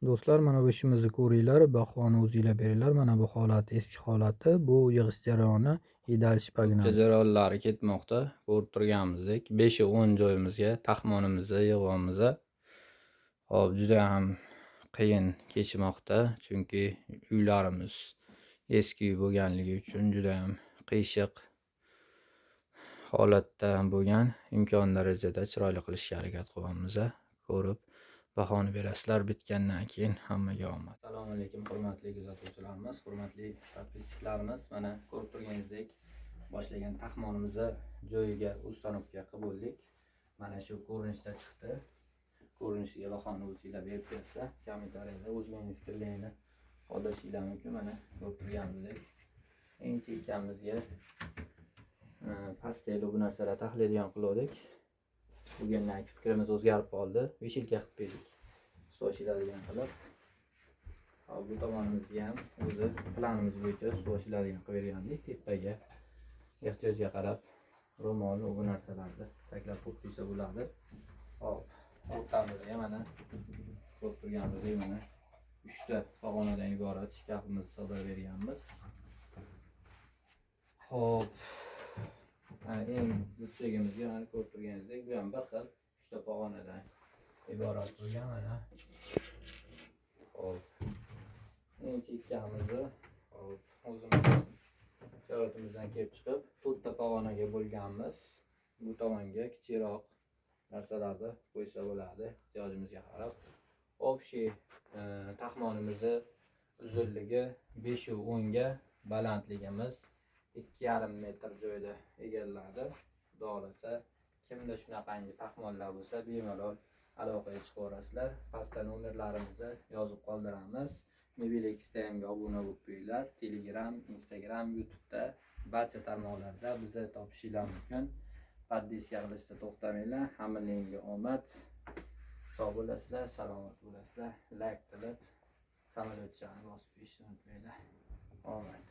Do'stlar, mana bu ishimizni ko'ringlar, bahoni o'zinglar beringlar. Mana bu holati, eski holati. Bu yig'ish jarayoni yedalish Ko'pcha paginasi. jarayonlari ketmoqda. Ko'rib turganimizdek 5-10 joyimizga taxmonimizni yig'amiz. Hop, juda ham qiyin kechmoqda, chunki uylarimiz eski uy bo'lganligi uchun juda ham qiyshiq holatda bo'lgan. Imkon darajada chiroyli qilishga harakat qilyapmiz. Ko'rib bahoni berasizlar. Bitgandan keyin hammaga omad. Assalomu alaykum hurmatli kuzatuvchilarimiz, hurmatli podpischilarimiz. Mana ko'rib turganingizdek boshlagan taxmonimizni joyiga ustanovka qilib bo'ldik. Mana shu ko'rinishda chiqdi. Ko'rinishiga bahoni o'zinglar berib bersizlar. Kommentariyada o'zlaringiz fikrlaringni qoldirishinglar mumkin. Mana ko'rib turganingizdek eng chekkamizga pastel bu narsalar taxliydigan qildik. Bugundan fikrimiz o'zgarib qoldi. Vishilka qilib berdik. So'shiladigan qilib. Hop, bu tomonimizga ham o'zi planimiz bo'yicha so'shiladigan qilib bergandik. Tepaga ehtiyojga qarab ro'mol bu narsalarni taklab qo'ysa bo'ladi. Hop, o'rtamizga mana ko'rib turganingizdek mana 3 ta pog'onadan iborat shkafimizni sig'dirib berganmiz. Hop, eng yutishligimizga mana ko'rib turganingizdek bu ham bir xil 3 ta pog'onadan iborat bo'lgan mana. Hop, eng chekkamizni hop o'zimiz sharoitimizdan kelib chiqib 4 ta pog'onaga bo'lganmiz. Bu tomonga kichikroq narsalarni qo'ysa bo'ladi ehtiyojimizga qarab. Общий taxmonimizni uzunligi 5-10 ga, balandligimiz 2,5 metr joyda egalladi. Xudo xolasa, kimda shunaqangi taxmonlar bo'lsa, bemalol aloqaga chiqaverasizlar. Pastda nomerlarimizni yozib qoldiramiz. Mobilex-da ham obuna bo'lib qo'yinglar. Telegram, Instagram, YouTube'da barcha tarmoqlarda bizni topishinglar mumkin. Podpiska qilishda to'xtamanglar. Hammangizga omad. Sog' bo'lasizlar, salomat bo'lasizlar. Like qilib, samolyotchani bosib qo'yishni unutmanglar. Omad.